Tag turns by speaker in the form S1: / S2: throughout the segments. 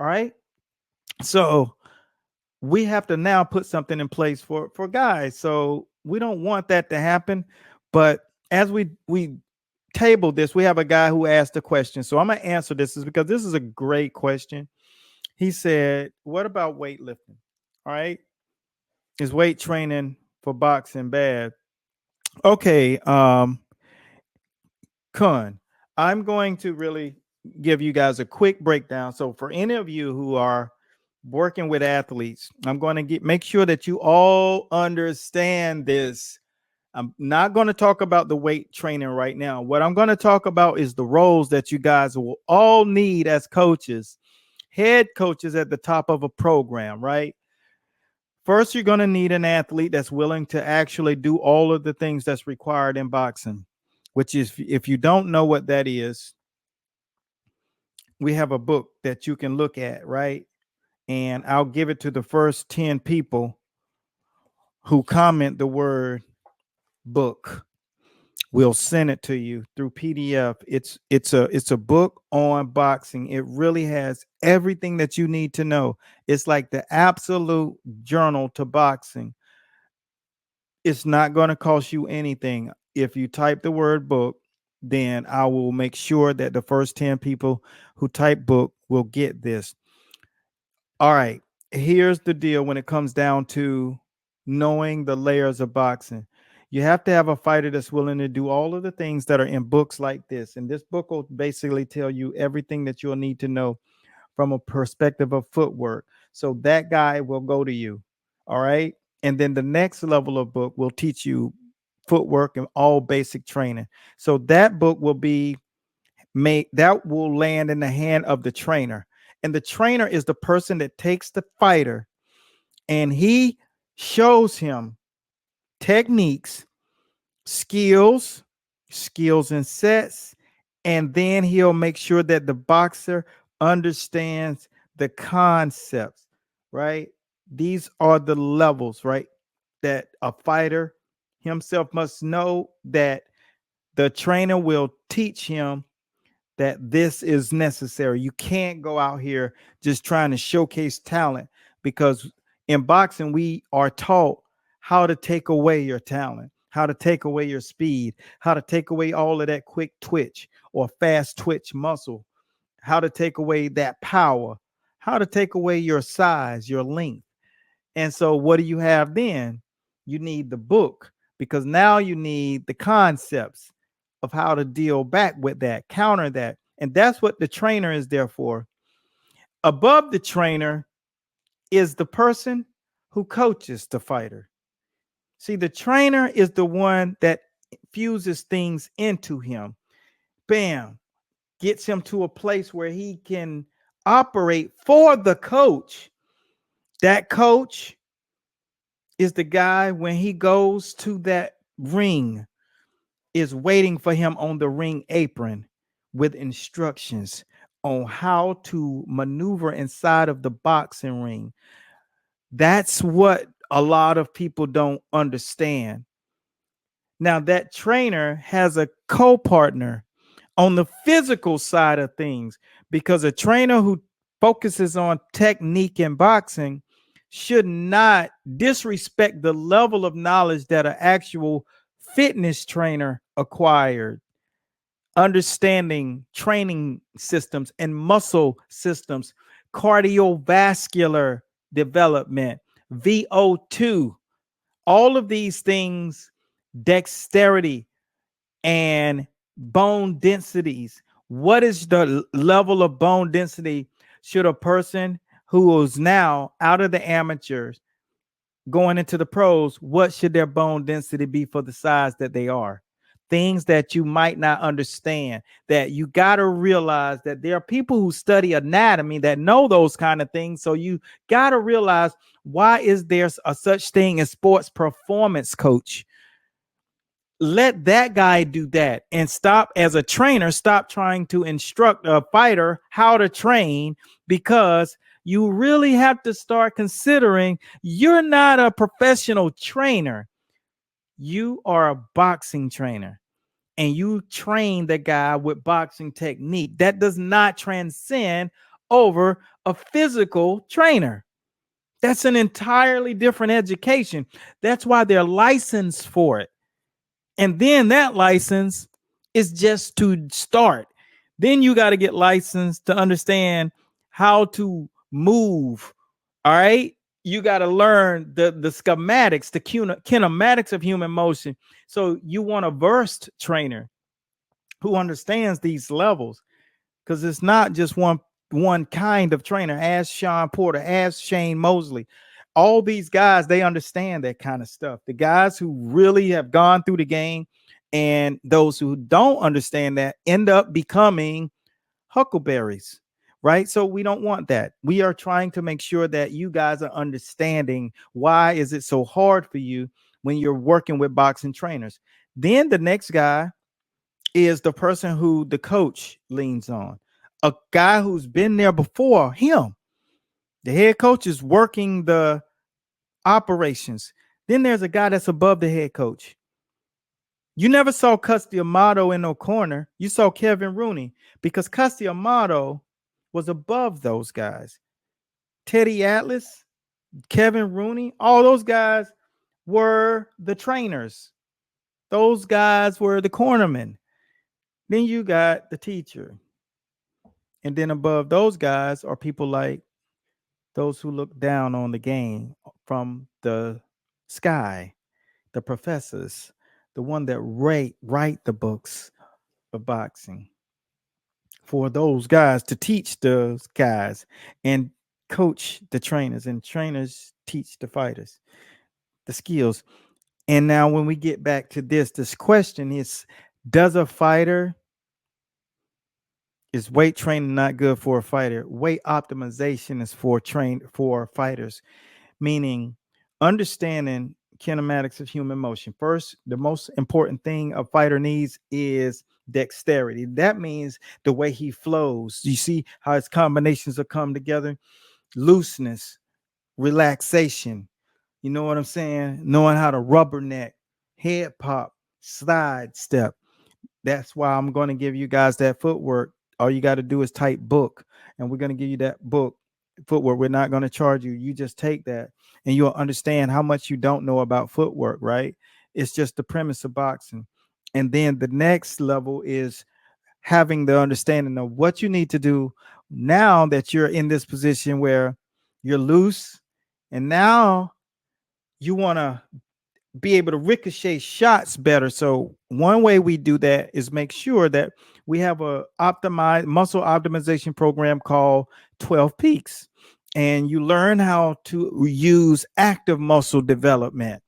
S1: All right. So we have to now put something in place for guys. So we don't want that to happen. But as we table this, we have a guy who asked a question. So I'm gonna answer this is because this is a great question. He said, "What about weightlifting? All right, is weight training for boxing bad?" Okay, Kun, I'm going to really give you guys a quick breakdown. So for any of you who are working with athletes, I'm going to make sure that you all understand this. I'm not going to talk about the weight training right now. What I'm going to talk about is the roles that you guys will all need as coaches, head coaches at the top of a program, right? First, you're going to need an athlete that's willing to actually do all of the things that's required in boxing, which is, if you don't know what that is, we have a book that you can look at, right? And I'll give it to the first 10 people who comment the word book. We'll send it to you through PDF. It's a book on boxing. It really has everything that you need to know. It's like the absolute journal to boxing. It's not going to cost you anything. If you type the word book, then I will make sure that the first 10 people who type book will get this. All right. Here's the deal when it comes down to knowing the layers of boxing. You have to have a fighter that's willing to do all of the things that are in books like this. And this book will basically tell you everything that you'll need to know from a perspective of footwork. So that guy will go to you. All right. And then the next level of book will teach you footwork and all basic training. So that book will be that will land in the hand of the trainer. And the trainer is the person that takes the fighter and he shows him techniques, skills, skills and sets, and then he'll make sure that the boxer understands the concepts, right? These are the levels, right? That a fighter himself must know, that the trainer will teach him that this is necessary. You can't go out here just trying to showcase talent, because in boxing, we are taught how to take away your talent, how to take away your speed, how to take away all of that quick twitch or fast twitch muscle, how to take away that power, how to take away your size, your length. And so, what do you have then? You need the book, because now you need the concepts of how to deal back with that, counter that. And that's what the trainer is there for. Above the trainer is the person who coaches the fighter. See, the trainer is the one that fuses things into him. Bam, gets him to a place where he can operate for the coach. That coach is the guy, when he goes to that ring, is waiting for him on the ring apron with instructions on how to maneuver inside of the boxing ring. That's what a lot of people don't understand. Now, that trainer has a co-partner on the physical side of things, because a trainer who focuses on technique in boxing should not disrespect the level of knowledge that an actual fitness trainer acquired, understanding training systems and muscle systems, cardiovascular development, VO2, all of these things, dexterity and bone densities. What is the level of bone density should a person who is now out of the amateurs going into the pros, what should their bone density be for the size that they are? Things that you might not understand, that you got to realize that there are people who study anatomy that know those kind of things. So you got to realize, why is there a such thing as sports performance coach? Let that guy do that, and stop, as a trainer, stop trying to instruct a fighter how to train, because you really have to start considering you're not a professional trainer. You are a boxing trainer, and you train the guy with boxing technique. That does not transcend over a physical trainer. That's an entirely different education. That's why they're licensed for it. And then that license is just to start. Then you got to get licensed to understand how to move. All right. You got to learn the schematics, the kinematics of human motion. So you want a versed trainer who understands these levels, because it's not just one kind of trainer. Ask Sean Porter, ask Shane Mosley. All these guys, they understand that kind of stuff. The guys who really have gone through the game, and those who don't understand that end up becoming huckleberries, right? So we don't want that. We are trying to make sure that you guys are understanding why is it so hard for you when you're working with boxing trainers. Then the next guy is the person who the coach leans on, a guy who's been there before him. The head coach is working the operations. Then there's a guy that's above the head coach. You never saw Custy Amato in no corner. You saw Kevin Rooney, because Custy Amato was above those guys. Teddy Atlas, Kevin Rooney, all those guys were the trainers. Those guys were the cornermen. Then you got the teacher. And then above those guys are people like those who look down on the game from the sky, the professors, the one that write the books of boxing, for those guys to teach those guys and coach the trainers, and trainers teach the fighters the skills. And now when we get back to this question is, does a fighter, is weight training not good for a fighter? Weight optimization is for fighters, meaning understanding kinematics of human motion. First, the most important thing a fighter needs is dexterity. That means the way he flows. You see how his combinations will come together, looseness, relaxation. You know what I'm saying? Knowing how to rubberneck, head pop, slide step. That's why I'm going to give you guys that footwork. All you got to do is type book, and we're going to give you that book footwork. We're not going to charge you. You just take that and you'll understand how much you don't know about footwork, right? It's just the premise of boxing. And then the next level is having the understanding of what you need to do now that you're in this position where you're loose, and now you want to be able to ricochet shots better. So one way we do that is make sure that we have a optimized muscle optimization program called 12 Peaks. And you learn how to use active muscle development,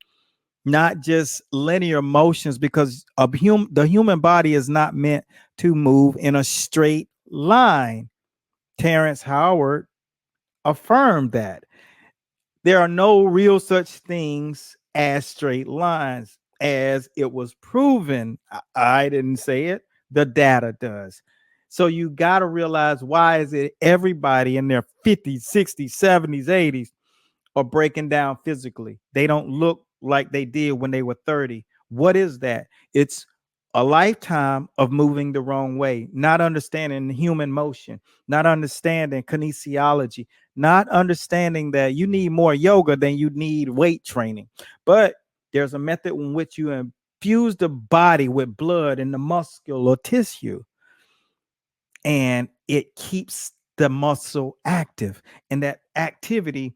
S1: not just linear motions, because the human body is not meant to move in a straight line. Terrence Howard affirmed that. There are no real such things as straight lines, as it was proven. I didn't say it, the data does. So you got to realize, why is it everybody in their 50s, 60s, 70s, 80s are breaking down physically? They don't look like they did when they were 30. What is that? It's a lifetime of moving the wrong way, not understanding human motion, not understanding kinesiology, not understanding that you need more yoga than you need weight training. But there's a method in which you infuse the body with blood and the muscular tissue, and it keeps the muscle active. And that activity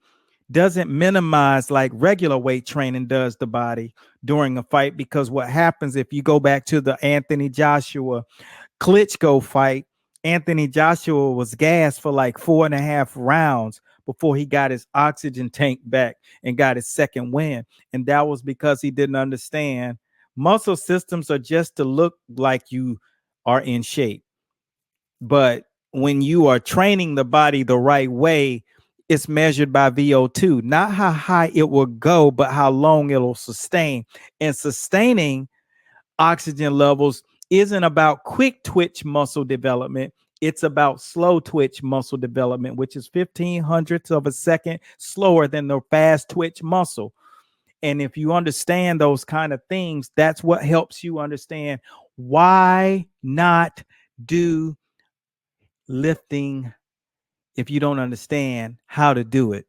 S1: doesn't minimize like regular weight training does the body during a fight. Because what happens, if you go back to the Anthony Joshua Klitschko fight, Anthony Joshua was gassed for like 4.5 rounds before he got his oxygen tank back and got his second win. And that was because he didn't understand muscle systems are just to look like you are in shape. But when you are training the body the right way, it's measured by VO2, not how high it will go, but how long it'll sustain. And sustaining oxygen levels isn't about quick twitch muscle development. It's about slow twitch muscle development, which is 1500ths of a second slower than the fast twitch muscle. And if you understand those kind of things, that's what helps you understand why not do lifting if you don't understand how to do it.